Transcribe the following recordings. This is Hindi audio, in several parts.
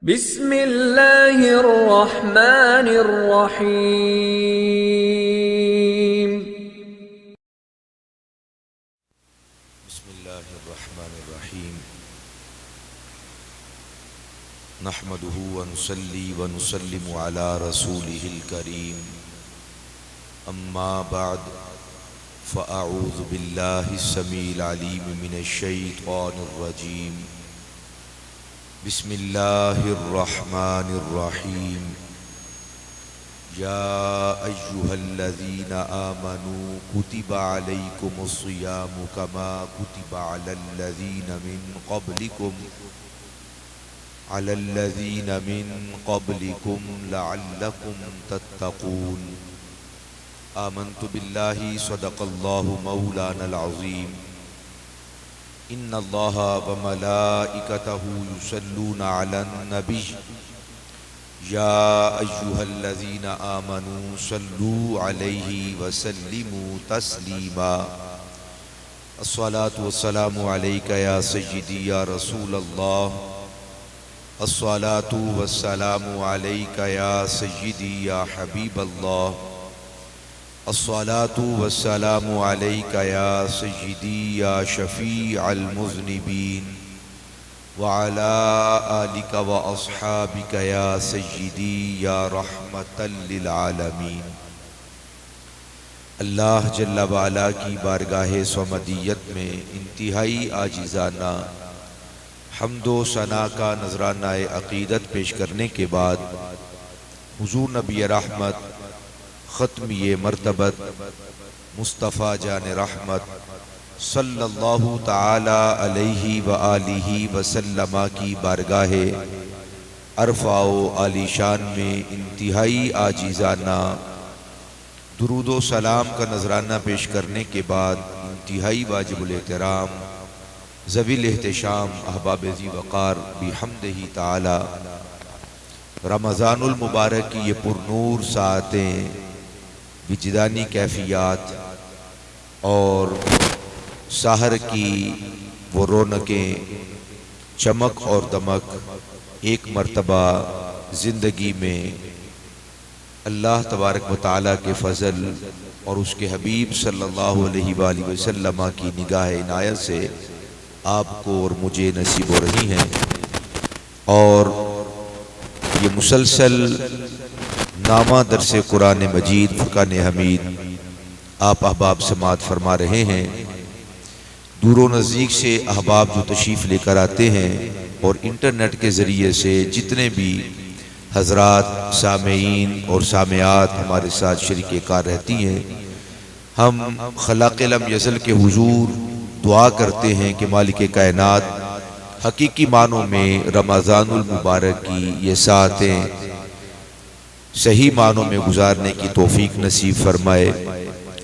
बिस्मिल्लाहिर्रहमानिर्रहीम। बिस्मिल्लाहिर्रहमानिर्रहीम। नहमदुहु व नुसल्ली व नुसल्लिमु अला रसूलिहिल करीम। अम्मा बाद फ़अऊज़ु बिल्लाहिस समीइल अलीम मिनश शैतानिर रजीम। बिस्मिल्लाहिर्रहमानिर्रहीम। या अय्युहल्लज़ीना आमनू कुतिबा अलैकुमुस्सियामु कमा कुतिबा अलल्लज़ीना मिन क़ब्लिकुम लअल्लकुम तत्तक़ून। आमन्तु बिल्लाहि सदक़ल्लाहु मौलानल अज़ीम। इन्नल्लाहा व मलाइकतहु युसल्लूना अलन नबी। या अय्युहल्लज़ीना आमनू सल्लू अलैहि व सल्लिमू तस्लीमा। अस्सलातु वस्सलामु अलैका या सय्यदी या रसूलल्लाह। अस्सलातु वस्सलामु अलैका या सय्यदी या हबीबल्लाह। अस्सलातु वस्सलामु अलैका या सय्यदी या शफ़ीअल मुज़निबीन व अला आलिका व अस्हाबिका या सय्यदी या रहमतल लिल आलमीन। अल्लाह जल्ला व अला की बारगाहे स्वमदियत में इंतहाई आजिज़ाना हम्दो सना का नजराना अक़ीदत पेश करने के बाद हुज़ूर नबी रहमत ख़त्मिये मर्तबत मुस्तफ़ा जान रहमत सल्लल्लाहु ताला अलैहि व आलिहि वसल्लमा की बारगाहे अरफ़ाओ आलीशान में इंतहाई आजीज़ाना दुरूदो सलाम का नजराना पेश करने के बाद इंतहाई वाजिबुल एहतराम ज़वील एहतशाम अहबाब ज़ी वक़ार बिहम्दिही ताला रमज़ानुल मुबारक की ये पुरनूर सातें विजदानी कैफियत और सहर की वो रौनकें चमक और दमक एक मर्तबा ज़िंदगी में अल्लाह तबारक व तआला के फ़ज़ल और उसके हबीब सल्लल्लाहु अलैहि वसल्लम की निगाह इनायत से आपको और मुझे नसीब हो रही हैं। और ये मुसलसल नामा दरसे कुरान मजीद फ़ुरक़ान हमीद आप अहबाब समात फरमा रहे हैं। दूर व नज़दीक से अहबाब जो तशरीफ़ लेकर आते हैं और इंटरनेट के ज़रिए से जितने भी हज़रात सामेईन और सामेआत हमारे साथ शरीके कार रहती हैं, हम ख़लाक़ लम यज़ल के हुज़ूर दुआ करते हैं कि मालिक कायनात हकीकी मानों में रमज़ानुल मुबारक की ये सातें सही मानों में गुजारने की तौफीक नसीब फरमाए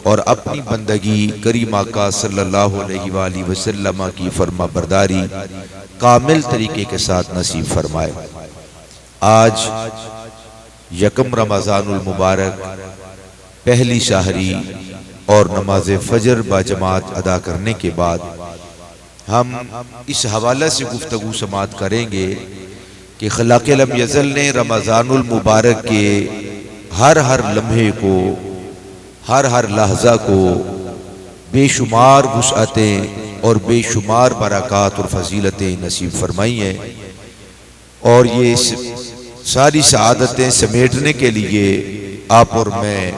और अपनी बंदगी करीमा का सल्लल्लाहु अलैहि वसल्लम की फरमा बरदारी कामिल तरीके के साथ नसीब फरमाए। आज यकम रमज़ानुल मुबारक पहली शाहरी और नमाज फ़जर बाजमात अदा करने के बाद हम इस हवाले से गुफ्तगू समात करेंगे कि ख़लाक़ लम यज़ल ने रमज़ानुल मुबारक के हर लम्हे को, हर लहज़ा को बेशुमार वुसअतें और बेशुमार बरक़ात और फ़ज़ीलतें नसीब फरमाई हैं। और ये सारी सआदतें समेटने के लिए आप और मैं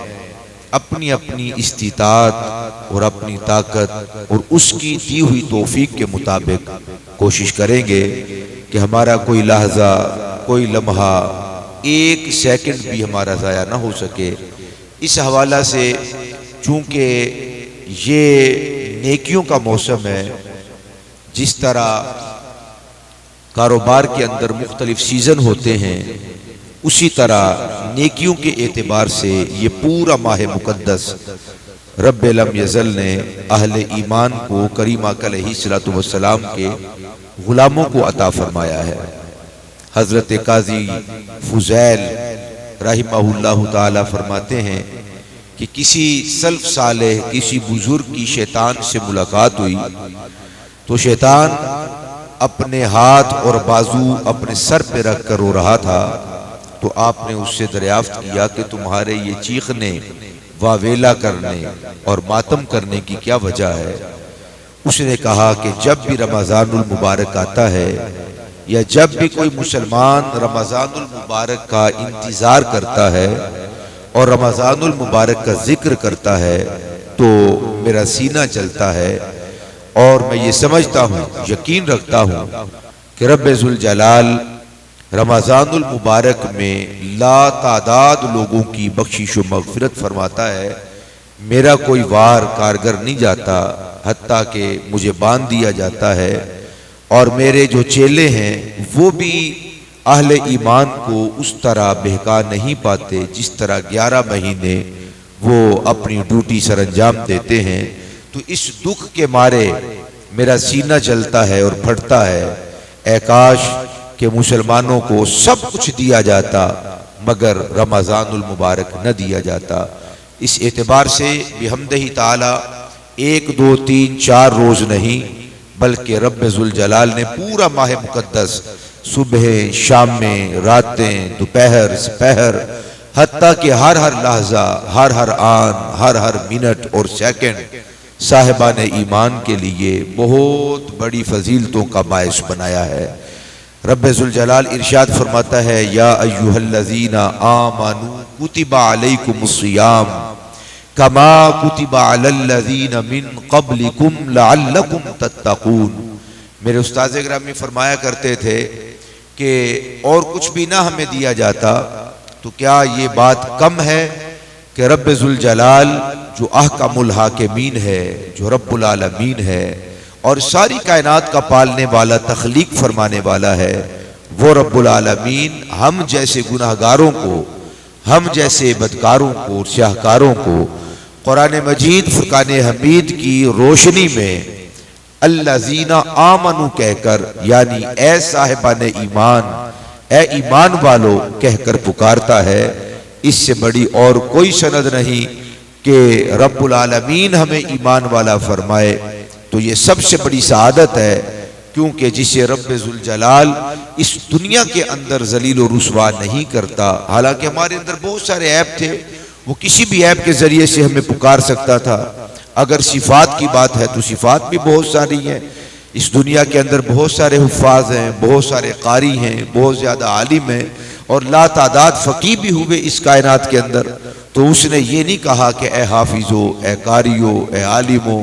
अपनी अपनी इस्तिताअत और अपनी ताकत और उसकी दी हुई तौफीक के मुताबिक कोशिश करेंगे कि हमारा कोई लहज़ा, कोई लम्हा, एक सेकंड भी हमारा ज़ाया ना हो सके। इस हवाला से चूँकि ये नेकियों का मौसम है, जिस तरह कारोबार के अंदर मुख्तलिफ सीज़न होते हैं, उसी तरह नेकियों के एतबार से ये पूरा माह मुक़द्दस रब्बे लम यज़ल ने अहले ईमान को करीमा अलैहिस्सलातु वस्सलाम के ग़ुलामों को अता फरमाया है। हज़रत काज़ी फ़ुज़ैल रहिमहुल्लाहु ताला फरमाते हैं कि किसी सल्फ़ सालेह किसी बुज़ुर्ग की शैतान से मुलाकात हुई तो शैतान अपने हाथ और बाजू अपने सर पे रख कर रो रहा था, तो आपने उससे दरियाफ्त किया कि तुम्हारे ये चीखने, वावेला करने और मातम करने की क्या वजह है। उसने कहा कि जब भी रमज़ानुल मुबारक आता है या जब भी कोई मुसलमान रमज़ानुल मुबारक का इंतज़ार करता है और रमज़ानुल मुबारक का जिक्र करता है तो मेरा सीना जलता है और मैं ये समझता हूँ, यकीन रखता हूँ कि रब्बे ज़ुल जलाल रमज़ानुल मुबारक में ला तादाद लोगों की बख्शिश व मग़फ़िरत फरमाता है। मेरा कोई वार कारगर नहीं जाता, हत्ता कि मुझे बांध दिया जाता है और मेरे जो चेले हैं वो भी अहले ईमान को उस तरह बहका नहीं पाते जिस तरह 11 महीने वो अपनी ड्यूटी सरअंजाम देते हैं। तो इस दुख के मारे मेरा सीना जलता है और फटता है। ऐ काश कि मुसलमानों को सब कुछ दिया जाता मगर रमज़ानुल मुबारक न दिया जाता। इस एतबार से बिहम्दिही ताला 1, 2, 3, 4 रोज नहीं बल्कि रब्बे ज़ुल जलाल ने पूरा माह मुक़द्दस सुबह शाम में, रातें, दोपहर, सपहर, हत्ता कि हर हर लहजा, हर हर आन, हर हर मिनट और सेकंड साहिबान ईमान के लिए बहुत बड़ी फजीलतों का बायस बनाया है। रब्बे ज़ुल जलाल इरशाद फरमाता है, या अय्युहल्लज़ीना आमनू कुतिबा अलैकुमुस्सियाम कमा कुतिबा अलल्लज़ीना मिन क़ब्लिकुम लअल्लकुम तत्तक़ून। मेरे उस्ताज़ गिरामी फरमाया करते थे कि और कुछ भी ना हमें दिया जाता तो क्या ये बात कम है कि रब्बे ज़ुल जलाल जो अहकमुल हाकिमीन है, जो रब्बुल आलमीन है और सारी कायनात का पालने वाला, तख्लीक फरमाने वाला है, वो रब्बुल आलमीन हम जैसे गुनाहगारों को, हम जैसे बदकारों को, शाहकारों को कुरान मजीद फुरकान हमीद की रोशनी में अल्लज़ीना आमनू कहकर, यानी ए साहिबान ईमान, ए ईमान वालों कहकर पुकारता है। इससे बड़ी और कोई सनद नहीं कि रब्बुल आलमीन हमें ईमान वाला फरमाए। तो ये सबसे बड़ी सआदत है, क्योंकि जिसे रब्बे ज़ुल जलाल इस दुनिया के अंदर जलील और रुसवा नहीं करता। हालांकि हमारे अंदर बहुत सारे ऐप थे, वो किसी भी ऐप के जरिए से हमें पुकार सकता था। अगर सिफात की बात है तो सिफात भी बहुत सारी हैं। इस दुनिया के अंदर बहुत सारे हुफ़ाज़ हैं, बहुत सारे कारी हैं, बहुत ज़्यादा आलिम हैं और लातादाद फ़कीह भी हुए इस कायनात के अंदर। तो उसने ये नहीं कहा कि ए हाफिज़ो, ए कारियो, ए आलिमो,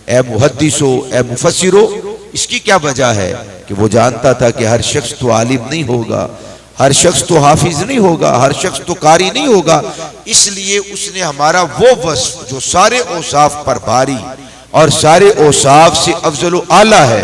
ए मुहद्दिसो, ए मुफस्सिरो। इसकी क्या वजह है कि वो जानता था कि हर शख्स तो आलिम नहीं होगा, हर शख्स तो हाफिज नहीं होगा, हर शख्स तो कारी नहीं होगा। इसलिए उसने हमारा वो वस्फ जो सारे औसाफ पर भारी और सारे औसाफ से अफजल आला है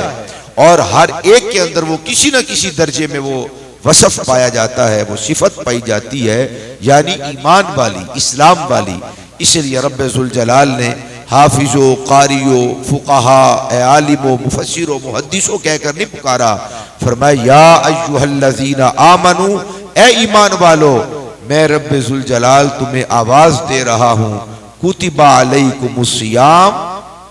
और हर एक के अंदर वो किसी न किसी दर्जे में वो वसफ पाया जाता है, वो सिफत पाई जाती है, यानी ईमान वाली, इस्लाम वाली। इसलिए रब्बे ज़ुल जलाल ने हाफिजो, कारियो, फुक़हा, आलिमो, मुफस्सिरो, मुहद्दिसो कहकर नहीं पुकारा। फरमाया या अय्युहल्लज़ीना आमनू, ए ईमान वालो, मैं रब्बे ज़ुल जलाल तुम्हें आवाज दे रहा हूँ। कुतिबा अलैकुमुस्सियाम,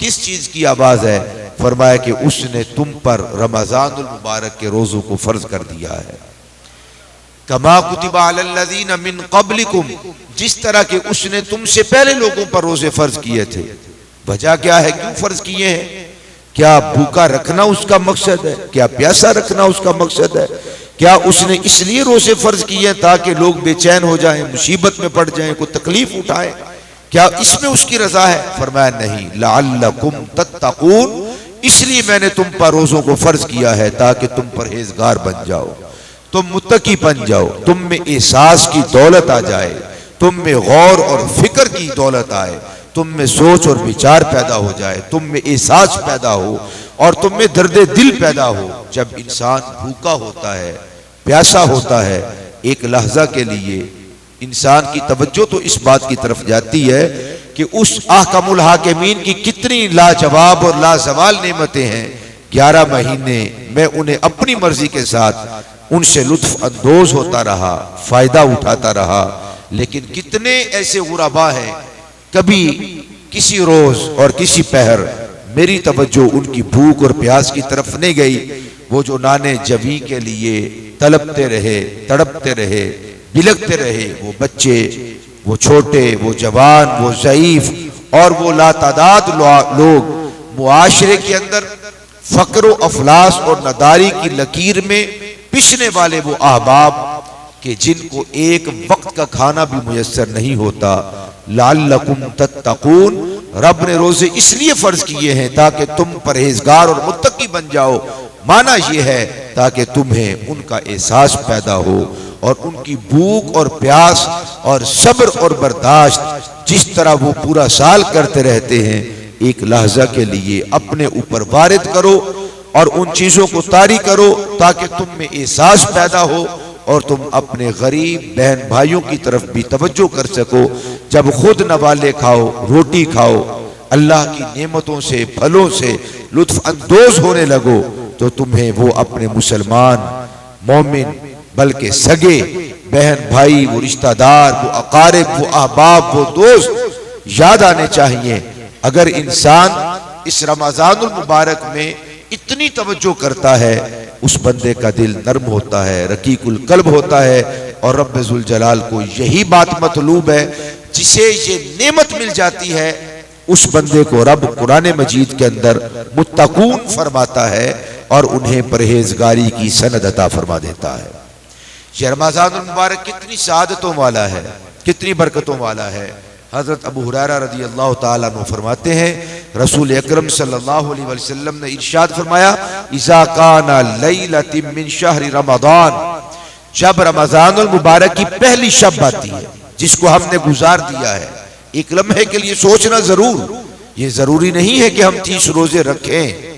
किस चीज की आवाज है? फरमाया कि उसने तुम पर रमज़ानुल मुबारक के रोजों को फर्ज कर दिया है। कमा कुतिबा अलल्लज़ीना मिन क़ब्लिकुम, जिस तरह के उसने तुमसे पहले लोगों पर रोजे फर्ज किए थे। वजह क्या है, क्यों फर्ज किए हैं? क्या भूखा रखना उसका मकसद है? क्या प्यासा रखना उसका मकसद है? क्या उसने इसलिए रोजे फर्ज किए ताकि लोग बेचैन हो जाएं, मुसीबत में पड़ जाएं, कोई तकलीफ उठाएं? क्या इसमें उसकी रजा है? फरमाया नहीं, लअल्लकुम तत्तकून, इसलिए मैंने तुम पर रोजों को फर्ज किया है ताकि तुम परहेजगार बन जाओ, तुम मुत्तकी बन जाओ, तुम में एहसास की दौलत आ जाए, तुम में गौर और फिक्र की दौलत आए, तुम में सोच और विचार पैदा हो जाए, तुम में एहसास पैदा हो और तुम में दर्दे दिल पैदा हो। जब इंसान भूखा होता है, प्यासा होता है, एक लहजा के लिए इंसान की तवज्जो तो इस बात की तरफ जाती है कि उस अहकमुल हाकिमीन की कितनी लाजवाब और लाजवाल नेमतें हैं। 11 महीने मैं उन्हें अपनी मर्जी के साथ उनसे लुत्फ अंदोज होता रहा, फायदा उठाता रहा, लेकिन कितने ऐसे गुराबा हैं, कभी किसी रोज और किसी पहर मेरी तवज्जो उनकी भूख और प्यास की तरफ नहीं गई। वो जो नाने जवी के लिए तड़पते रहे, बिलखते रहे, वो बच्चे, वो छोटे, वो जवान, वो ज़ईफ और वो लातादाद लोग मुआशरे के अंदर फक्र अफलास और नदारी की लकीर में पिसने वाले वो अहबाब कि जिनको एक वक्त का खाना भी मुयस्सर नहीं होता। लअल्लकुम तत्तकून, रब ने रोजे इसलिए फर्ज किए हैं ताकि तुम परहेजगार और मुत्तकी बन जाओ। माना यह है ताकि तुम्हें उनका एहसास पैदा हो और उनकी भूख और प्यास और सब्र और बर्दाश्त जिस तरह वो पूरा साल करते रहते हैं, एक लहजा के लिए अपने ऊपर वारिद करो और उन चीजों को तारी करो ताकि तुम में एहसास पैदा हो और तुम अपने गरीब बहन भाइयों की तरफ भी तवज्जो कर सको। जब खुद नवाले खाओ, रोटी खाओ, अल्लाह की नेमतों से, फलों से लुत्फ अंदोज होने लगो, तो तुम्हें वो अपने मुसलमान, मोमिन, बल्कि सगे बहन भाई, वो रिश्तेदार, वो अकारिब, वो अहबाब, वो दोस्त याद आने चाहिए। अगर इंसान इस रमजानुल मुबारक में इतनी तवज्जो करता है, उस बंदे का दिल नर्म होता है, रकीकुल कल्ब होता है और रब्बे जुल जलाल को यही बात मतलूब है। जिसे ये नेमत मिल जाती है उस बंदे को रब कुरान मजीद के अंदर मुत्तकून फरमाता है और उन्हें परहेजगारी की सनद अता फरमा देता है। ये रमजानुल मुबारक कितनी सादतों वाला है, कितनी बरकतों वाला है। हजरत अबू हुरैरा रज़ी अल्लाह ताला अन्हु फरमाते हैं, रसूल अकरम सल्लल्लाहु अलैहि वसल्लम ने इरशाद फरमाया, इज़ा काना लैलतिन मिन शहर रमज़ान, जब रमजानुल मुबारक की पहली शब आती है जिसको हमने गुजार दिया है, एक लम्हे के लिए सोचना जरूर, ये जरूरी नहीं है कि हम 30 रोजे रखें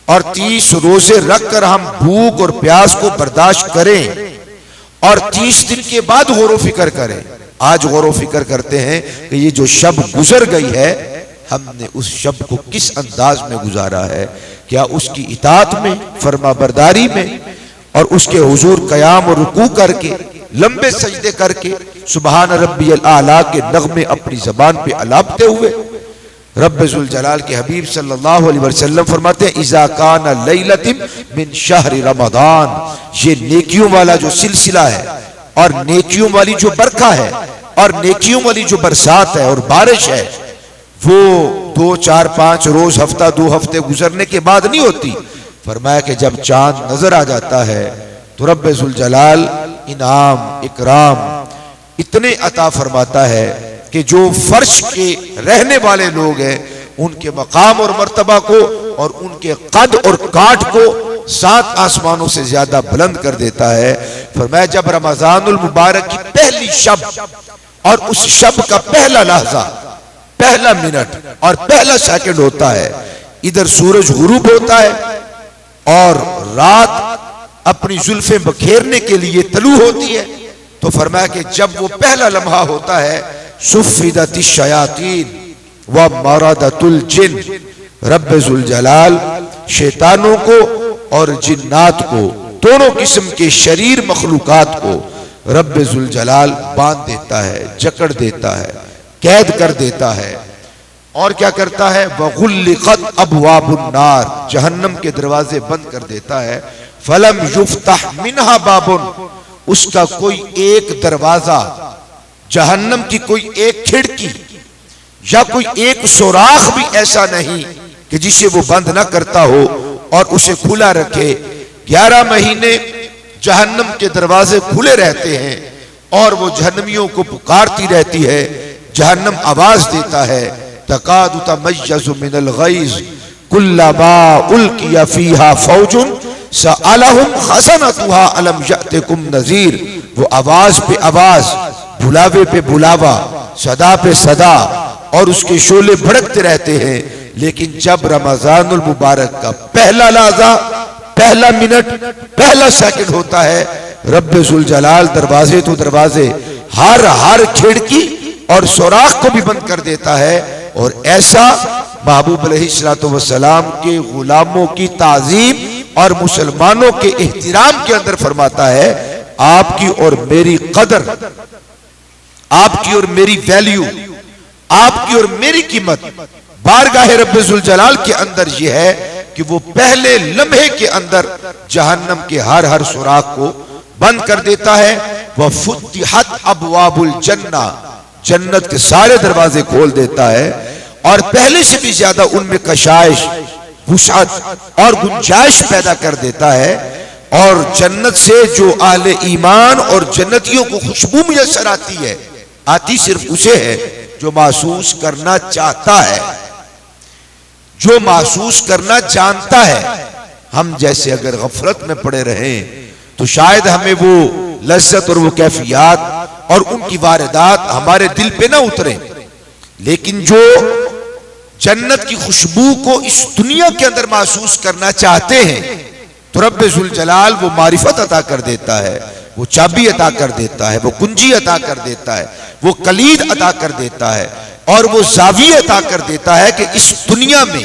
और 30 रोजे रखकर हम भूख और प्यास को बर्दाश्त करें और 30 दिन के बाद गौर फिक्र करें। आज गौर फिक्र करते हैं कि ये जो शब गुजर गई है, हमने उस शब को किस अंदाज में गुजारा है। क्या उसकी इताअत में, फरमा बरदारी में और उसके हुजूर कयाम और रुकू करके, लंबे सजदे करके, सुबहान रब्बियल आला के नगमे अपनी जबान पे अलापते हुए। रब्बे जुल जलाल के हबीब सल्लल्लाहु अलैहि वसल्लम फरमाते हैं, इज़ा काना लैलतिन मिन शहर रमज़ान, ये नेकियों वाला जो सिलसिला है और नेकियों वाली जो बरखा है और नेकियों वाली जो बरसात है और बारिश है, वो 2, 4, 5 रोज, हफ्ता, 2 हफ्ते गुजरने के बाद नहीं होती। फरमाया कि जब चांद नजर आ जाता है तो रब्बे जुल जलाल इनाम, इकराम इतने अता फरमाता है कि जो फर्श के रहने वाले लोग हैं उनके मकाम और मर्तबा को और उनके कद और काट को 7 आसमानों से ज्यादा बुलंद कर देता है। फरमाया जब रमजानुल मुबारक की पहली शब और उस शब का पहला लहजा, पहला मिनट और पहला सेकंड होता है, इधर सूरज गुरूब होता है और रात अपनी जुल्फें बखेरने के लिए तलू होती है, तो फरमाया कि जब वो पहला लम्हा होता है, सुफ़िदतिश शयातीन व मरदतुल जिन, रब्बे जुल जलाल शैतानों को और जिन्नात को, दोनों किस्म के शरीर मखलूकात को रब्बे जुल जलाल बांध देता है, जकड़ देता है, कैद कर देता है। और क्या करता है, वगुल्लिक़त अबवाबुन नार, जहन्नम के दरवाजे बंद कर देता है। फलम युफ्तह मिनहा बाबुन, उसका कोई एक दरवाजा, जहन्नम की कोई एक खिड़की या कोई एक सुराख भी ऐसा नहीं कि जिसे वो बंद ना करता हो और उसे खुला रखे। 11 महीने जहन्नम के दरवाजे खुले रहते हैं और वो जहन्नमियों को पुकारती रहती है। जहन्नम आवाज देता है, तकादु तमय्यज़ु मिनल गैज़ कुल्लमा उल्किया फीहा फौजुन सअलहुम खज़नतुहा अलम यअतिकुम नज़ीर। वो आवाज पे आवाज, बुलावे पे बुलावा, सदा पे सदा और उसके शोले भड़कते रहते हैं। लेकिन जब रमजानुल मुबारक का पहला लहजा, पहला मिनट, पहला सेकंड होता है, रब्बे जुल जलाल दरवाजे तो दरवाजे, हर खिड़की और सुराख को भी बंद कर देता है। और ऐसा महबूब अलैहिस्सलातु वस्सलाम के गुलामों की ताजीम और मुसलमानों के एहतिराम के अंदर फरमाता है, आपकी और मेरी कदर, आपकी और मेरी वैल्यू, आपकी और मेरी कीमत बारगाह रब्बे जुल जलाल के अंदर यह है कि वो पहले लम्हे के अंदर जहन्नम के हर हर सुराख को बंद कर देता है। वह फुतिहत अबवाबुल जन्ना, जन्नत के सारे दरवाजे खोल देता है और पहले से भी ज्यादा उनमें कशाइश, वुसअत और गुंजाइश पैदा कर देता है। और जन्नत से जो आले ईमान और जन्नतियों को खुशबू मुयस्सर आती है, आती सिर्फ उसे है जो महसूस करना चाहता है, जो महसूस करना जानता है। हम जैसे अगर गफलत में पड़े रहें तो शायद हमें वो लज्जत और वो कैफियत और उनकी वारदात हमारे दिल पे ना उतरे, लेकिन जो जन्नत की खुशबू को इस दुनिया के अंदर महसूस करना चाहते हैं तो रब्बे जुल जलाल वो मारिफत अता कर देता है, वो चाबी अता कर देता है, वो कुंजी अता कर देता है, वो कलीद अता कर देता है और वो जावी अता कर देता है कि इस दुनिया में,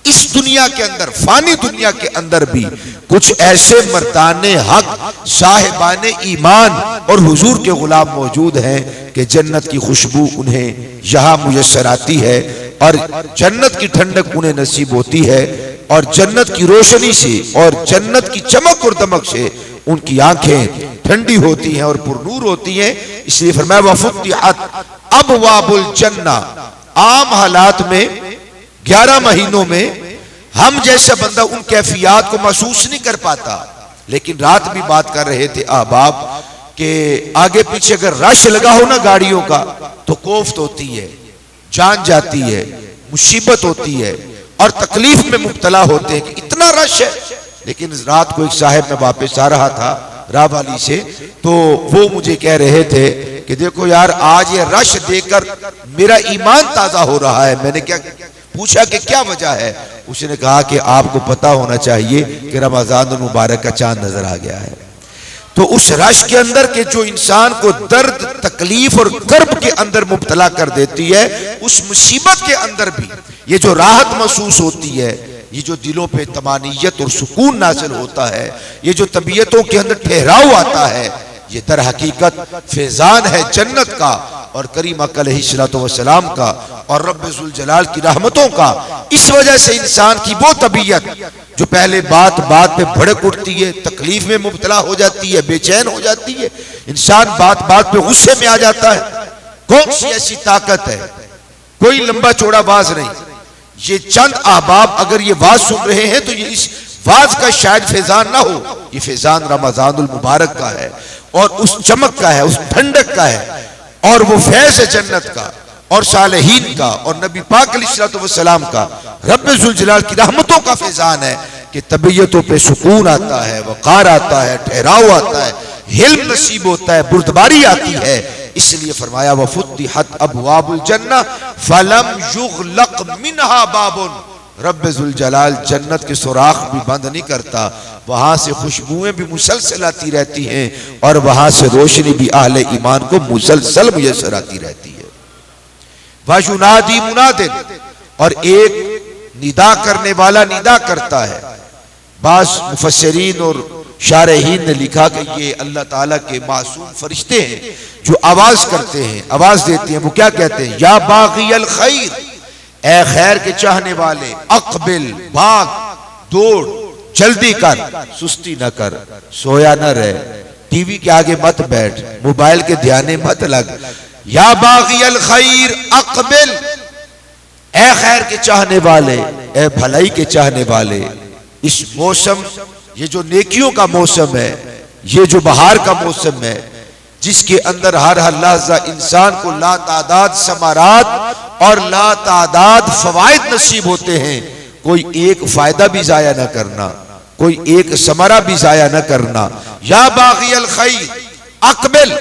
इस दुनिया के अंदर, फानी दुनिया के अंदर भी कुछ ऐसे मर्दाने हक, साहिबाने ईमान और हुजूर के गुलाम मौजूद हैं कि जन्नत की खुशबू उन्हें यहां मुयस्सर आती है और जन्नत की ठंडक उन्हें नसीब होती है और जन्नत की रोशनी से और जन्नत की चमक और दमक से उनकी आंखें ठंडी होती हैं और पुरनूर होती हैं। इसलिए फरमाया वफुतिहत अबवाबुल जन्ना। आम हालात में 11 महीनों में हम जैसा बंदा उन कैफियत को महसूस नहीं कर पाता, लेकिन रात भी बात कर रहे थे अहबाब के आगे पीछे अगर रश लगा हो ना गाड़ियों का तो कोफ्त होती है, जान जाती है, मुसीबत होती है और तकलीफ में मुब्तला होते हैं कि इतना रश है। लेकिन रात को एक साहब में वापस आ रहा था रावाली से, तो वो मुझे कह रहे थे कि देखो यार आज ये रश देखकर मेरा ईमान ताजा हो रहा है। मैंने क्या पूछा कि क्या वजह है? उसने कहा कि आपको पता होना चाहिए कि रमजान मुबारक का चांद नजर आ गया है। तो उस रश के अंदर के जो इंसान को दर्द, तकलीफ और कर्ब के अंदर मुब्तला कर देती है, उस मुसीबत के अंदर भी ये जो राहत महसूस होती है, ये जो दिलों पे तमानियत और सुकून नाज़िल होता है, ये जो तबीयतों के अंदर ठहराव आता है, ये दर हकीकत फैजान है जन्नत का और करीम अलैहिस्सलातु वस्सलाम का और रब्बे जुल जलाल की रहमतों का। इस वजह से इंसान की वो तबीयत जो पहले बात बात पे भड़क उठती है, तकलीफ में मुब्तला हो जाती है, बेचैन हो जाती है, इंसान बात बात पे गुस्से में आ जाता है। कौन सी ऐसी ताकत है? कोई लंबा चौड़ा वाज नहीं। ये चंद अहबाब अगर ये वाज सुन रहे हैं तो ये इस वाज का शायद फैजान ना हो, ये फैजान रमजानुल मुबारक का है और उस चमक का है, उस ठंडक का है और वो फैज़ है जन्नत का और सालेहीन का और नबी पाक अलैहिस्सलातु वस्सलाम का, रब्बे जुल जलाल की रहमतों का फैजान है कि तबीयतों पे सुकून आता है, वक़ार आता है, ठहराव आता है, हिल्म नसीब होता है, बुर्दबारी आती है। इसलिए फरमाया वफुतिहत अबवाबुल जन्ना फलम युग़लक़ मिनहा बाबुन। रब्बे जुल जलाल जन्नत के सुराख भी बंद नहीं करता, वहां से खुशबुएं भी मुसलसल आती रहती हैं और वहां से रोशनी भी अहले ईमान को मुसलसल मुयस्सर आती रहती है। वयुनादी मुनादिन, और एक निदा करने वाला निदा करता है। बाज़ मुफस्सिरीन और शारहीन ने लिखा कि ये अल्लाह ताला के मासूम फरिश्ते हैं जो आवाज करते हैं, आवाज देते हैं। वो क्या कहते हैं? या बाग़ियल खैर, ए खैर के चाहने वाले, अक़बिल, भाग, दौड़, जल्दी कर, सुस्ती न कर, सोया न रहे, टीवी के आगे मत बैठ, मोबाइल के ध्याने मत लग। या बाग़ियल खैर अक़बिल, ए खैर के चाहने वाले, ए भलाई के चाहने वाले, इस मौसम, ये जो नेकियों का मौसम है, ये जो बहार का मौसम है, जिसके अंदर हर हर लहजा इंसान को ला तादाद समारात और ला तादाद फवायद नसीब होते हैं, कोई एक फायदा भी जाया न करना, कोई एक समरा भी जाया न करना। या बाग़ियल खैर अक़बिल,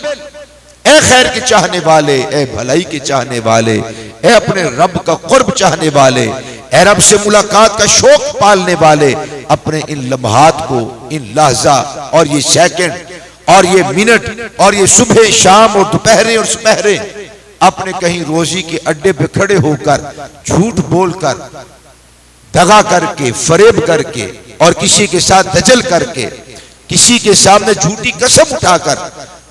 ए खैर के चाहने वाले, ए भलाई के चाहने वाले, ए अपने रब का क़ुर्ब चाहने वाले, ए रब से मुलाकात का शौक पालने वाले, अपने इन लम्हात को, इन लहजा और ये सेकंड और ये मिनट और ये सुबह शाम और दोपहरे और सुपहरे अपने कहीं रोजी के अड्डे पे खड़े होकर झूठ बोलकर, दगा करके, फरेब करके और किसी के साथ दजल करके, किसी के सामने झूठी कसम उठाकर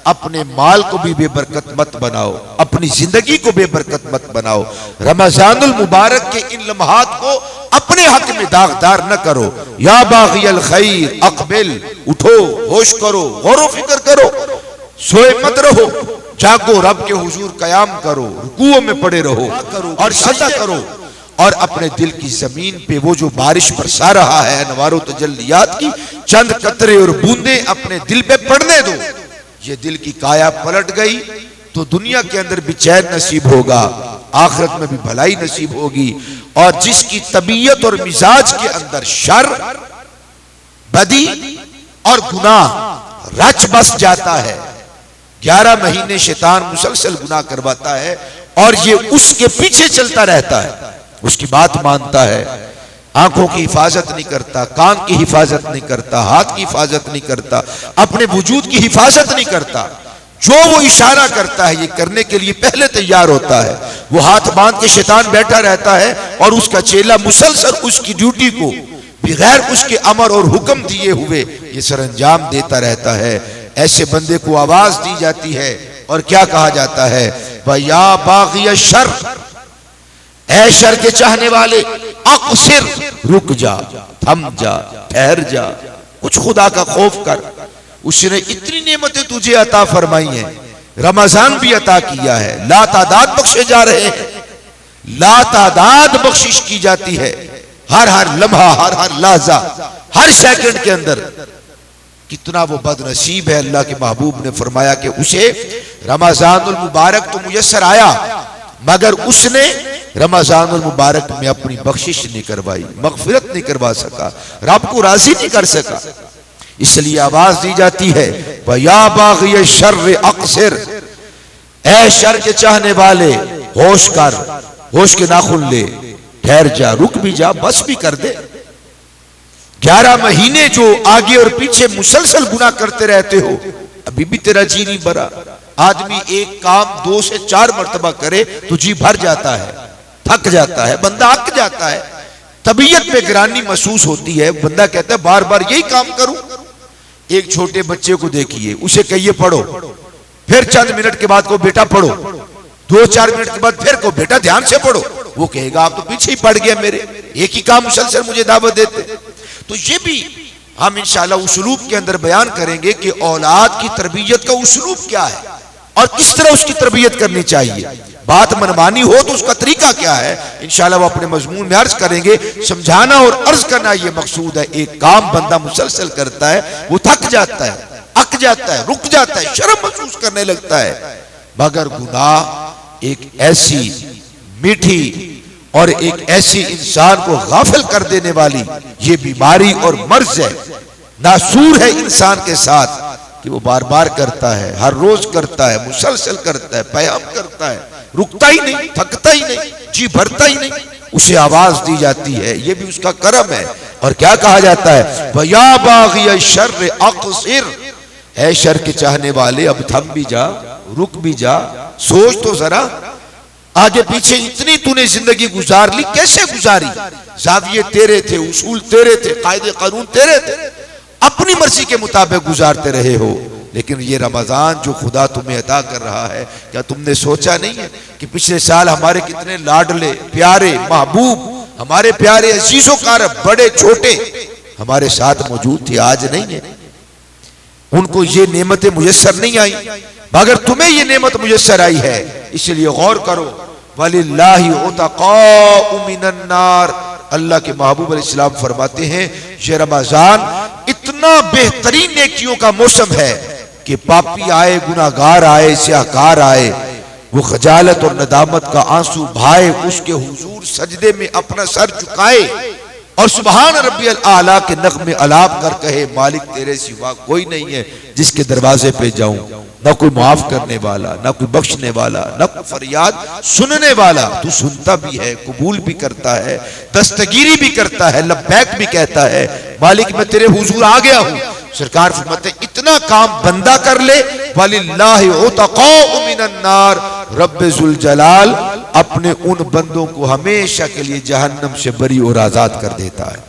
अपने माल को भी बेबरकत मत बनाओ, अपनी जिंदगी को बेबरकत मत बनाओ। रमजानुल मुबारक के इन लम्हात को अपने हक में दागदार न करो। या बाग़ियल खैर अक़बिल, उठो, होश करो, गौर व फिक्र करो, सोए मत रहो, जागो, रब के हुजूर कयाम करो, रुकूओं में पड़े रहो और सजदा करो, और अपने दिल की जमीन पे वो जो बारिश बरसा रहा है अनवारो तजल्लियात की चंद कतरे और बूंदे अपने दिल पे पड़ने दो। ये दिल की काया पलट गई तो दुनिया के अंदर भी चैन नसीब होगा, आखिरत में भी भलाई नसीब होगी। और जिसकी तबीयत और मिजाज के अंदर शर, बदी और गुनाह रच बस जाता है, 11 महीने शैतान मुसलसल गुनाह करवाता है और ये उसके पीछे चलता रहता है, उसकी बात मानता है, आंखों की हिफाजत नहीं करता, कान की हिफाजत नहीं करता, हाथ की हिफाजत नहीं करता, अपने वजूद की हिफाजत नहीं करता। जो वो इशारा करता है ये करने के लिए पहले तैयार होता है। वो हाथ बांध के शैतान बैठा रहता है और उसका चेला मुसलसल उसकी ड्यूटी को बगैर उसके अमर और हुक्म दिए हुए ये सरंजाम देता रहता है। ऐसे बंदे को आवाज दी जाती है और क्या कहा जाता है, या बाग़िय शर, ऐ शर के चाहने वाले, अक़सिर, रुक जा, थम जा, ठहर जा, कुछ खुदा का खौफ कर। उसने इतनी नेमतें तुझे अता फरमाई हैं, रमजान भी अता किया है, लातादाद बख्शे जा रहे हैं, लातादाद बख्शिश की जाती है, हर हर लम्हा, हर हर लहजा, हर सेकंड के अंदर। कितना वो बदनसीब है। अल्लाह के महबूब ने फरमाया कि उसे रमजानुल मुबारक तो मुयस्सर आया मगर उसने रमजानुल मुबारक में अपनी बख्शिश नहीं करवाई, मगफिरत नहीं करवा सका, रब को राजी नहीं कर सका। इसलिए आवाज दी जाती है, या बाग़िय शर्र अक़सिर, ऐ शर के चाहने वाले होश कर, होश के नाखुन ले, ठहर जा, रुक भी जा, बस भी कर दे। 11 महीने जो आगे और पीछे मुसलसल गुनाह करते रहते हो, अभी भी तेरा जी नहीं भरा। आदमी एक काम 2 से 4 मर्तबा करे तो जी भर जाता है, थक जाता है, बंदा अक जाता है, तबीयत पे गिरानी महसूस होती है, बंदा कहता है बार बार यही काम करूं। एक छोटे बच्चे को देखिए, उसे कहिए पढ़ो, फिर चंद मिनट के बाद को बेटा पढ़ो, 2-4 मिनट के बाद फिर को बेटा ध्यान से पढ़ो, वो कहेगा आप तो पीछे ही पड़ गए मेरे, एक ही काम मुसलसल मुझे दावत देते। तो ये भी हम इंशाअल्लाह उस्लूब के अंदर बयान करेंगे कि औलाद की तरबियत का उस्लूब क्या है और किस तरह उसकी तरबियत करनी चाहिए। बात मनमानी हो तो उसका तरीका क्या है, इंशाअल्लाह वो अपने मजमून में अर्ज करेंगे। समझाना और अर्ज करना ये मकसूद है। एक काम बंदा मुसलसल करता है, वो थक जाता है, अक जाता है, रुक जाता है, शर्म महसूस करने लगता है। मगर गुनाह एक ऐसी मीठी और एक ऐसी इंसान को गाफिल कर देने वाली ये बीमारी और मर्ज है, नासूर है इंसान के साथ कि वो बार बार करता है, हर रोज करता है, मुसलसल करता है, पयाम करता है, रुकता ही नहीं, थकता ही नहीं, जी भरता ही नहीं। उसे आवाज दी जाती है, ये भी उसका करम है। और क्या कहा जाता है, या बाग़िय शर्र अक़सिर, है शर के चाहने वाले अब थम भी जा, रुक भी जा, सोच तो जरा, आगे पीछे इतनी तूने जिंदगी गुजार ली, कैसे गुजारी? ज़ाविये तेरे थे, उसूल तेरे थे, कायदे कानून तेरे थे, अपनी मर्जी के मुताबिक गुजारते रहे हो। लेकिन ये रमजान जो खुदा तुम्हें अता कर रहा है, क्या तुमने सोचा नहीं है कि पिछले साल हमारे कितने लाडले प्यारे महबूब, हमारे प्यारे अजीजों कारब, बड़े छोटे हमारे साथ मौजूद थे, आज नहीं है। उनको ये नेमतें मुयस्सर नहीं आई, मगर तुम्हें ये नेमत मुयस्सर आई है। इसलिए गौर करो, वलिल्लाहि उतक़ाउ मिनन नार, अल्लाह के महबूब अलैहिस्सलाम फरमाते हैं ये रमजान इतना बेहतरीन नेकियों का मौसम है कि पापी आए, गुनाहगार आए, स्याहकार आए, वो खजालत और नदामत का आंसू भाए, उसके हुजूर सजदे में अपना सर झुकाए और सुबहान रब्बियल आला के नग़मे अलाप कर कहे, मालिक तेरे सिवा कोई नहीं है जिसके दरवाजे पे जाऊं, ना कोई माफ करने वाला, ना कोई बख्शने वाला, ना कोई फरियाद सुनने वाला। तू सुनता भी है, कबूल भी करता है, दस्तगीरी भी करता है, लब्बैक भी कहता है, मालिक मैं तेरे हुजूर आ गया हूं। सरकार फरमाते इतना काम बंदा कर ले, वलिल्लाहि उतक़ाउ मिनन नार, रब्बे जुल जलाल अपने उन बंदों को हमेशा के लिए जहन्नम से बरी और आजाद कर देता है।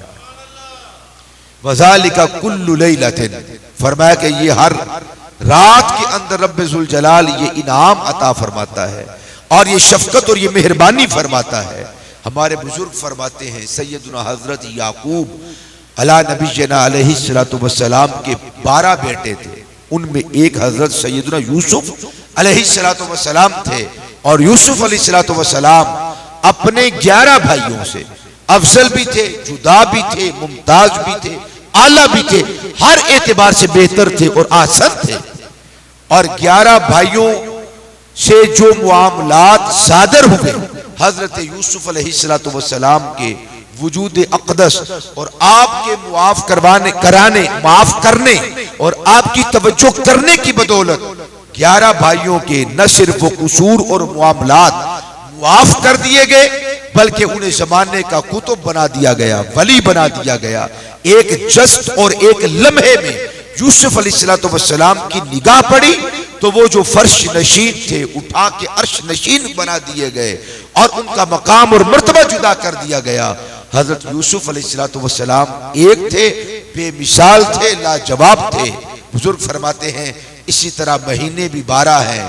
वज़ालिका कुल्लु लैलतिन, फरमाया कि ये हर रात के अंदर रब्बे जुल जलाल ये इनाम अता फरमाता है और ये शफकत और ये मेहरबानी फरमाता है। हमारे बुजुर्ग फरमाते हैं, सैयदना हजरत याकूब अला नबीना अलैहिस्सलातु वस्सलाम के 12 बेटे थे, उनमें एक हजरत सैयदना यूसुफ अलैहिस्सलातु वस्सलाम थे। और यूसुफ अलैहिस्सलातु वस्सलाम अपने 11 भाइयों से अफजल भी थे, जुदा भी थे, मुमताज भी थे, आला भी थे, हर एतबार से बेहतर थे और आसन थे। और 11 भाइयों से जो मुआमलात सादर हुए हजरत यूसुफ अलैहिस्सलातु वस्सलाम के वजूद अक़दस और आपके मुआफ करवाने कराने माफ करने और आपकी तवज्जो करने की बदौलत 11 भाइयों के न सिर्फ वो कसूर और मुआमलात मुआफ कर दिए गए बल्कि उन्हें जमाने का कुतुब बना दिया गया, वली बना दिया गया। एक जस्ट और एक लम्हे में यूसुफ अलैहिस्सलातु वस्सलाम की निगाह पड़ी तो वो जो फर्श नशीन थे उठा के अर्श नशीन बना दिए गए और उनका मकाम और मर्तबा जुदा कर दिया गया। हजरत यूसुफ अलैहिस्सलातु वस्सलाम एक थे, बेमिसाल थे, लाजवाब थे। बुजुर्ग फरमाते हैं इसी तरह महीने भी 12 हैं।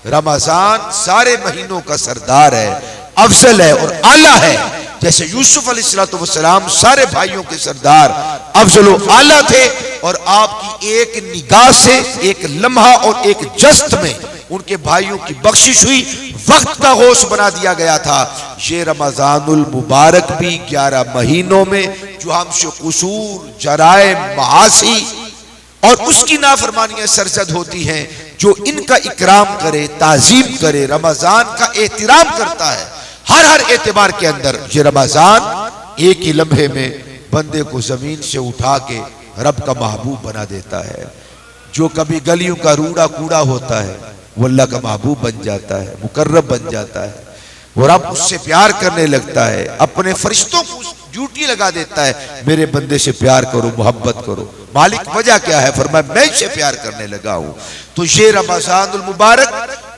रमजान सारे महीनों का सरदार है, अफजल है और आला है। जैसे यूसुफ अलैहिस्सलातु वस्सलाम सारे भाइयों के सरदार अफजल और आला थे और आपकी एक निगाह से, एक लम्हा और एक जस्त में उनके भाइयों की बख्शिश हुई, वक्त का होश बना दिया गया था। ये रमजानुल मुबारक भी 11 महीनों में जो हमसे कसूर, जराए, महासी और उसकी नाफरमानियां सरजद होती हैं, जो इनका इकराम करे, ताजीम करे, रमजान का एहतराम करता है हर एतबार के अंदर। ये रमजान एक ही लम्हे में बंदे को जमीन से उठा के रब का महबूब बना देता है। जो कभी गलियों का रूड़ा कूड़ा होता है वो अल्लाह का महबूब बन जाता है, मुकर्रब बन जाता है। वो रब उससे प्यार करने लगता है, अपने फरिश्तों को ड्यूटी लगा देता है, मेरे बंदे से प्यार करो, मोहब्बत करो। मालिक वजह क्या है? फरमाया मैं इसे प्यार करने लगा हूं। तो ये रमजानुल मुबारक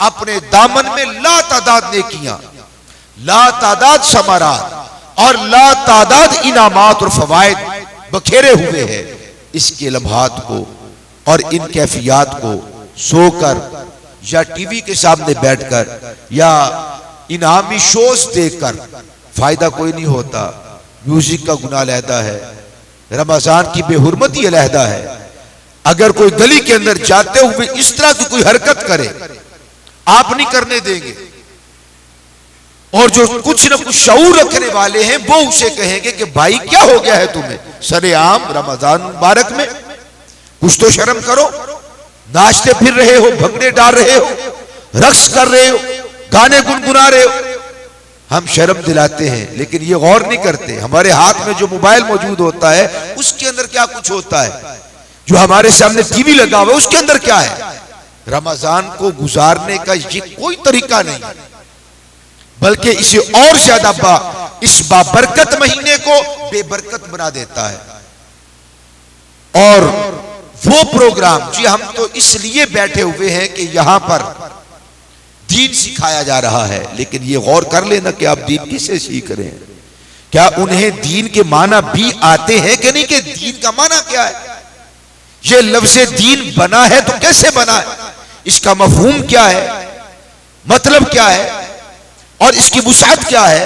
अपने दामन में लातादाद नेकियां, लातादाद समारात और लातादाद इनामात और फवायद बखेरे हुए हैं। इसके लम्हात को और इन कैफियत को सोकर या टीवी के सामने बैठकर या इनामी शोज देखकर फायदा कोई नहीं होता। म्यूजिक का गुनाह अलहदा है, रमजान की बेहुरमती अलहदा है। अगर कोई गली के अंदर जाते हुए इस तरह की कोई हरकत करे आप नहीं करने देंगे, और जो कुछ न कुछ शऊर रखने वाले हैं वो उसे कहेंगे कि भाई क्या हो गया है तुम्हें सरेआम रमजान मुबारक में, कुछ तो शर्म करो, नाचते फिर रहे हो, भंगड़े डाल रहे हो, रक्स कर रहे हो, गाने गुनगुना रहे हो। हम शर्म दिलाते हैं लेकिन ये गौर नहीं करते हमारे हाथ में जो मोबाइल मौजूद होता है उसके अंदर क्या कुछ होता है, जो हमारे सामने टीवी लगा हुआ है उसके अंदर क्या है। रमजान को गुजारने का ये कोई तरीका नहीं, बल्कि इसे और ज्यादा इस बाबरकत महीने को बेबरकत बना देता है। और वो प्रोग्राम जी हम तो इसलिए बैठे हुए हैं कि यहां पर दीन सिखाया जा रहा है, लेकिन ये गौर कर लेना कि आप दीन किसे सीख रहे हैं, क्या उन्हें दीन के माना भी आते हैं कि नहीं, कि दीन का माना क्या है, ये लफ्ज़ दीन बना है तो कैसे बना है, इसका मफहूम क्या है, मतलब क्या है और इसकी वुसाअत क्या है।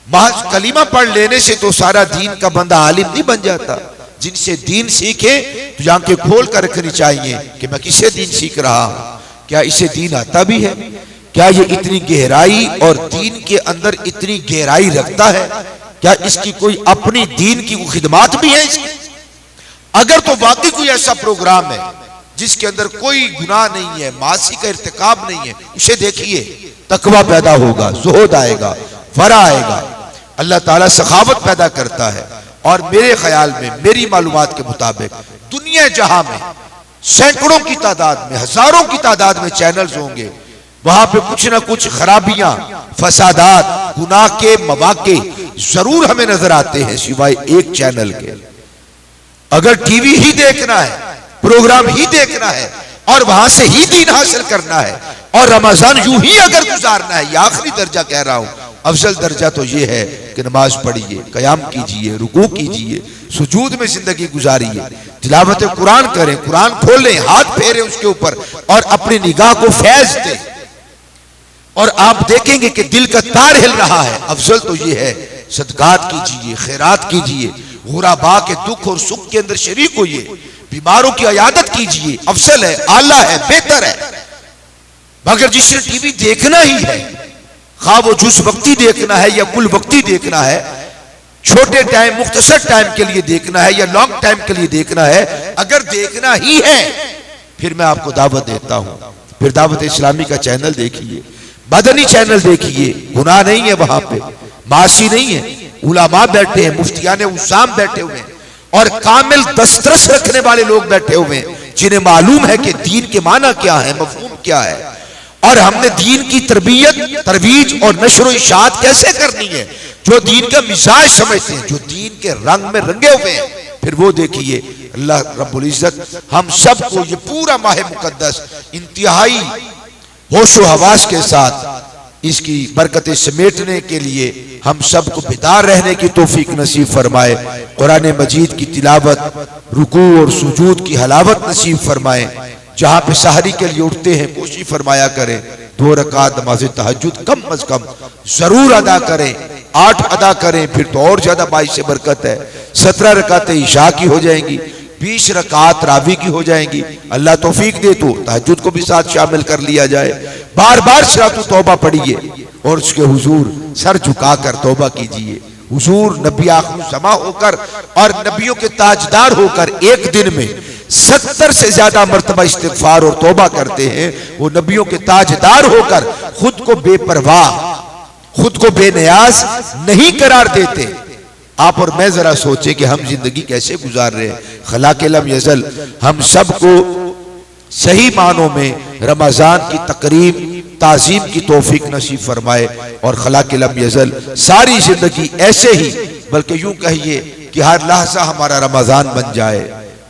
महज कलीमा पढ़ लेने से तो सारा दीन का बंदा आलिम नहीं बन जाता। जिनसे दीन सीखे तो आंखें खोल कर रखनी चाहिए कि मैं किसे दीन सीख रहा हूं, क्या इसे दीन आता भी है, क्या ये इतनी गहराई और दीन के अंदर इतनी गहराई रखता है, क्या इसकी कोई अपनी दीन की खिदमत भी है इसकी। अगर तो वाकई कोई ऐसा प्रोग्राम है जिसके अंदर कोई गुनाह नहीं है, मासी का इर्तिकाब नहीं है, उसे देखिए, तकवा पैदा होगा, ज़ुहद आएगा, वरा आएगा, अल्लाह ताला सखावत पैदा करता है। और मेरे ख्याल में, मेरी मालूमात के मुताबिक दुनिया जहां में सैकड़ों की तादाद में, हजारों की तादाद में चैनल्स होंगे, वहां पे कुछ ना कुछ खराबियां, फसादात, गुनाह के मवाके जरूर हमें नजर आते हैं, सिवाय एक चैनल के। अगर टीवी ही देखना है, प्रोग्राम ही देखना है और वहां से ही दीन हासिल करना है और रमजान यूं ही अगर गुजारना है, ये आखिरी दर्जा कह रहा हूं, अफजल दर्जा तो ये है कि नमाज पढ़िए, कयाम कीजिए, रुकू कीजिए, सुजूद में जिंदगी गुजारिए, तिलावत कुरान करें, कुरान खोलें, हाथ फेरें उसके ऊपर और अपनी निगाह को फैज दें और आप देखेंगे कि दिल का तार हिल रहा है। अफजल तो ये है, सदकात कीजिए, खैरात कीजिए, गुराबा के दुख और सुख के अंदर शरीक होइए, बीमारों की अयादत कीजिए, अफजल है, आला है, बेहतर है। मगर जिसने टीवी देखना ही है, खा वो जुस वक्ती देखना है या कुल वक्ती देखना है, छोटे टाइम मुख्तसर टाइम के लिए देखना है या लॉन्ग टाइम के लिए देखना है, अगर देखना ही है फिर मैं आपको दावत देता हूं, फिर दावत इस्लामी का चैनल देखिए, मदनी चैनल देखिए, गुनाह नहीं है वहां पे, मासी नहीं है, उलामा बैठे हैं, मुफ्तियाने उसाम बैठे हुए हैं और कामिल दस्तरस रखने वाले लोग बैठे हुए हैं जिन्हें मालूम है कि दीन के माना क्या है, मफहूम क्या है और हमने दीन की तरबियत, तरवीज और नशर इशाअत कैसे करनी है। जो दीन का मिजाज समझते हैं, जो दीन के रंग में रंगे हुए हैं, फिर वो देखिए अल्लाह रब्बुल इज्जत हम सबको ये पूरा माह मुकद्दस इंतहाई होशो हवास के साथ इसकी बरकतें समेटने के लिए हम सबको बेदार रहने की तौफीक नसीब फरमाए। कुरान मजीद की तिलावत, रुकू और सुजूद की हलावत नसीब फरमाए। जहां पे सहरी के लिए उठते हैं कोशिश फरमाया करें, 2 रकात नमाज तहज्जुद कम अज कम जरूर अदा करें, 8 अदा करें फिर तो और ज्यादा बाइश से बरकत है। 17 रकातें इशा की हो जाएंगी, 20 रकात रावी की हो जाएंगी। अल्लाह तौफीक दे तो तहज्जुद को भी साथ शामिल कर लिया जाए। बार बार सलातु तौबा पढ़िए और उसके हुजूर सर झुकाकर तौबा कीजिए। हुजूर नबी आखिर जमा होकर और नबियों के ताजदार होकर एक दिन में 70 से ज्यादा मर्तबा इस्तिगफार और तौबा करते हैं। वो नबियों के ताजदार होकर खुद को बेपरवाह, खुद को बेनियाज नहीं करार देते। आप और मैं जरा सोचें कि हम जिंदगी कैसे गुजार रहे हैं। खलाके लम यज़ल हम सबको सही मानों में रमजान की तकरीब ताज़ीम की तौफीक नसीब फरमाए और खलाके लम यज़ल सारी जिंदगी ऐसे ही, बल्कि यूं कहिए कि हर लहजा हमारा रमजान बन जाए,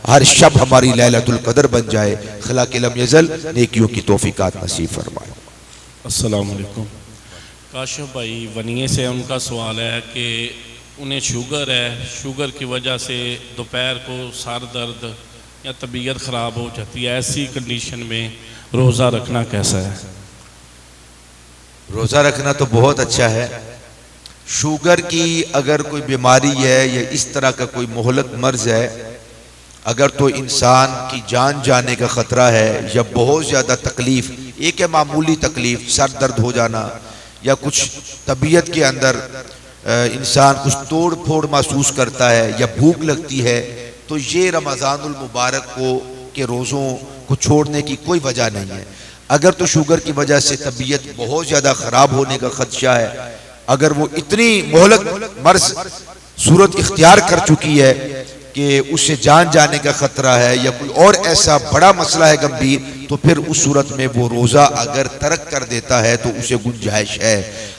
हर शब हमारी लैलतुल कदर बन जाए। खलाके लम यज़ल नेकियों की तौफीकात नसीब फरमाए। अस्सलाम वालेकुम। काशिफ भाई वनिये से उनका सवाल है कि उन्हें शुगर है, शुगर की वजह से दोपहर को सर दर्द या तबीयत ख़राब हो जाती है, ऐसी कंडीशन में रोज़ा रखना कैसा है? रोज़ा रखना तो बहुत अच्छा है। शुगर की अगर कोई बीमारी है या इस तरह का कोई मोहलक मर्ज है, अगर तो इंसान की जान जाने का ख़तरा है या बहुत ज़्यादा तकलीफ़, एक है मामूली तकलीफ़ सर दर्द हो जाना या कुछ तबीयत के अंदर इंसान कुछ तोड़ फोड़ महसूस करता है या भूख लगती है, तो ये रमज़ानुल मुबारक को के रोज़ों को छोड़ने की कोई वजह नहीं है। अगर तो शुगर की वजह से तबीयत बहुत ज़्यादा ख़राब होने का खदशा है, अगर वो इतनी मोहलक मर्ज सूरत इख्तियार कर चुकी है कि उससे जान जाने का खतरा है या कोई और ऐसा बड़ा मसला है गंभीर, तो फिर उस सूरत में वो रोज़ा अगर तर्क कर देता है तो उसे गुंजाइश है।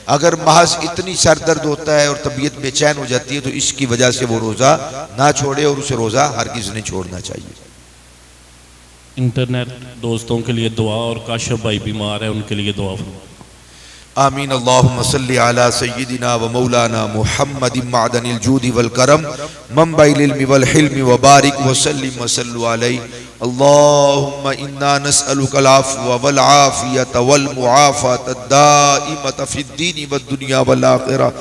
अगर महज इतनी सर दर्द होता है और तबीयत बेचैन हो जाती है तो इसकी वजह से वो रोज़ा ना छोड़े और उसे रोज़ा हरगिज़ नहीं छोड़ना चाहिए। इंटरनेट दोस्तों के लिए दुआ और काशिफ भाई बीमार है उनके लिए दुआ फरमाएं। आमीन। अल्लाहुम्मा सल्ली अला सय्यिदिना व मौलाना मुहम्मदिन मअदनिल जूदि वल करम मंबइल इल्मि वल हिल्मि व बारिक व सल्लिम व सल्लु अलैहि। अल्लाहुम्मा इन्ना नस्अलुकल अफ़्व वल आफ़ियत वल मुआफ़ात दाइमत फ़िद दीन वद दुनिया वल आखिरा।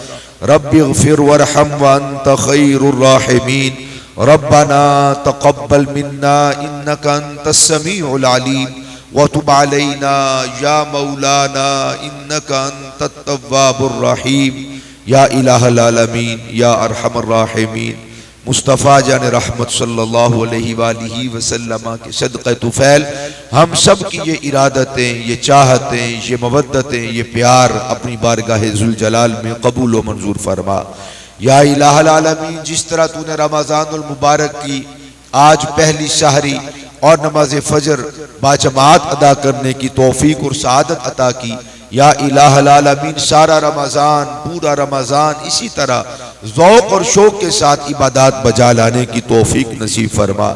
रब्बिग़फिर वरहम व अंत खैरुर राहिमीन। रब्बना तक़ब्बल मिन्ना इन्नका अंतस समीउल अलीम व तुब अलैना या मौलाना इन्नका अंतत तव्वाबुर रहीम। या इलाहल आलमीन या अरहमर राहिमीन। मुस्तफ़ा जान रहमत सल्लल्लाहु अलैहि वालिहि वसल्लम के सदक़े तुफ़ैल हम सब की ये इरादतें, ये चाहतें, ये मवद्दतें, ये प्यार अपनी बारगाह ज़ुल जलाल में कबूल व मंजूर फरमा। या इलाहल आलमीन, जिस तरह तूने रमज़ानुल मुबारक की आज पहली सहरी और नमाज फजर बाजमात अदा करने की तौफीक और सआदत अता की, या इलाहल आलमीन सारा रमज़ान, पूरा रमज़ान इसी तरह ज़ौक़ और शौक़ के साथ इबादत बजा लाने की तौफीक नसीब फरमा।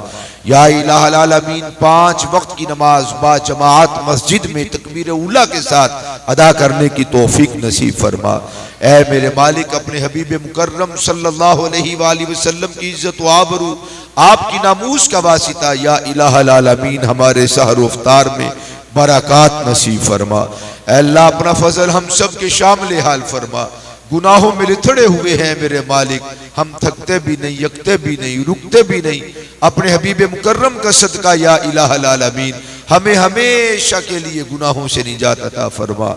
या इलाहल आलमीन 5 वक्त की नमाज बाजमात मस्जिद में तकबीर उला के साथ अदा करने की तौफीक नसीब फरमा। ऐ मेरे मालिक, अपने हबीब मुकर्रम सल्लल्लाहु अलैहि वसल्लम की इज्जत व आबरू, आपकी नामूस का वासिता या इलाहल आलमीन हमारे सहर इफ्तार में बरकत नसीब फरमा। ऐ अल्लाह, अपना फजल हम सब के शामिल हाल फरमा। गुनाहों में लिथड़े हुए हैं मेरे मालिक, हम थकते भी नहीं, यकते भी नहीं, रुकते भी नहीं। अपने हबीब मुकर्रम का सदका या इलाहल आलमीन हमें हमेशा के लिए गुनाहों से निजात अता फरमा।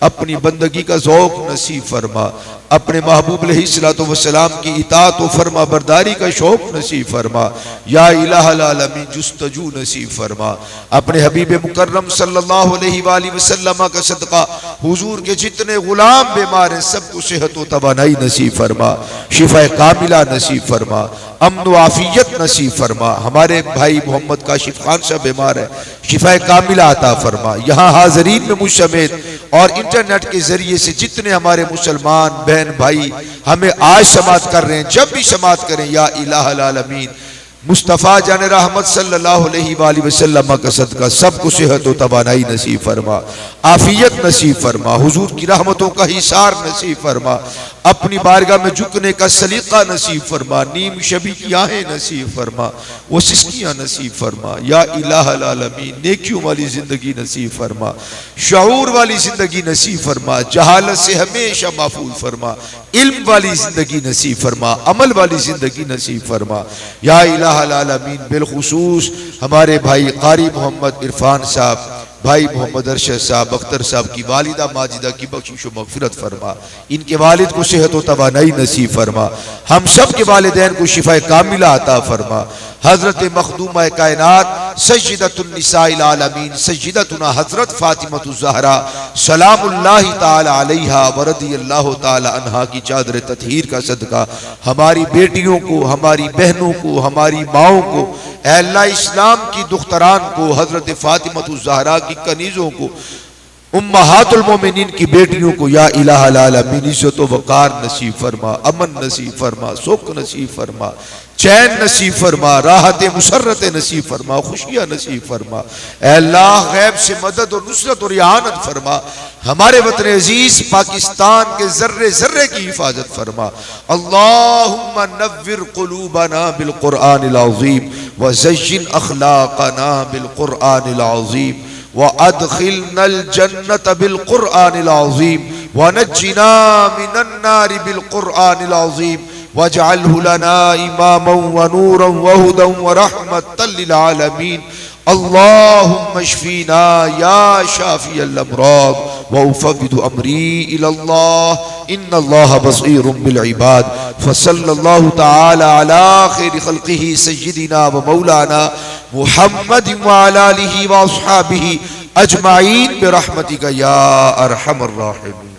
अपनी बंदगी का ज़ौक़ नसीब फरमा। अपने महबूब अलैहिस्सलातु वस्सलाम की इताअत व फरमा बरदारी का शौक़ नसीब फरमा। या इलाहल आलमीन जुस्तजू नसीब फरमा। अपने हबीब मुकर्रम सल्लल्लाहु अलैहि वसल्लम का सदका हुजूर के जितने गुलाम बीमार हैं सबको सेहत व तवानाई नसीब फरमा, शिफा कामिला नसीब फरमा, अमन व आफियत नसीब फरमा। हमारे भाई मोहम्मद काशिफ खान साहब बीमार है, शिफा कामिला अता फरमा। यहाँ हाजरीन में मुझ समेत और इंटरनेट के जरिए से जितने हमारे मुसलमान बहन भाई हमें आज समात कर रहे हैं, जब भी समात करें, या इलाहल आलमीन मुस्तफ़ा जान रहमत सल्लल्लाहु अलैहि वसल्लम का सदका सबको सेहत व तवानाई नसीब फरमा, आफियत नसीब फरमा, हुजूर की रहमतों का हिसार नसीब फरमा, अपनी बारगाह में झुकने का सलीका नसीब फरमा, नीम शबी की आहें नसीब फरमा, वो सिस्कियाँ नसीब फरमा। या इलाहल आलमीन नेकियों वाली ज़िंदगी नसीब फरमा, शऊर वाली ज़िंदगी नसीब फरमा, जहालत से हमेशा महफूज फरमा, इल्म वाली ज़िंदगी नसीब फरमा, अमल वाली ज़िंदगी नसीब फरमा। या इलाहल आलमीन बिलखुसूस हमारे भाई कारी मोहम्मद इरफान साहब, भाई मोहम्मद अरशद साहब, अख्तर साहब की वालिदा माजिदा की बख्शिश व मगफिरत फरमा। इनके वालिद को सेहत व तवानाई नसीब फरमा। हम सब के वालिदैन को शिफा कामिला अता फरमा। हजरत मखदूमा कायनात सय्यदतुन निसाइल आलमीन सय्यदतुना हजरत फातिमतुज़ ज़हरा सलामुल्लाहि ताला अलैहा व रदियल्लाहु ताला अन्हा की चादर तत्हीर का सदका हमारी बेटियों को, हमारी बहनों को, हमारी माओं को, ऐ अल्लाह इस्लाम की दुख्तरान को, हजरत फातिमतुज़ ज़हरा की कनीज़ों को, उम्महातुल मोमिनीन की बेटियों को या इलाहल आलमीन इज्जत व वक़ार नसीब फरमा, अमन नसीब फरमा, सुख नसीब फरमा, चैन नसीब फरमा, राहत मुसर्रत नसीब फरमा, खुशियाँ नसीब फरमा। ऐ अल्लाह गैब से मदद और नुसरत और इआनत फरमा। हमारे वतन अजीज पाकिस्तान के जर्रे जर्रे की हिफाजत फरमा। अल्लाहुम्मा नव्विर क़ुलूबना बिल क़ुरआनिल अज़ीम व ज़य्यिन अख़लाक़ना बिल क़ुरआनिल अज़ीम व अदखिलनल जन्नत बिल क़ुरआनिल अज़ीम व नज्जिना मिनन नारि बिल क़ुरआनिल अज़ीम वजअलहु लना इमामन व नूरन व हुदन व रहमतल लिल आलमीन। अल्लाहुम्मा इश्फीना या शाफिअल अमराद व उफ़व्विदु अमरी इलल्लाह इन्नल्लाह बसीरुम बिल इबाद। फसल्लल्लाहु तआला अला खैरि खल्क़िही सय्यिदिना व मौलाना मुहम्मद व अला आलिहि व अस्हाबिही अजमाइन बिरहमतिका या अरहमर राहिमीन।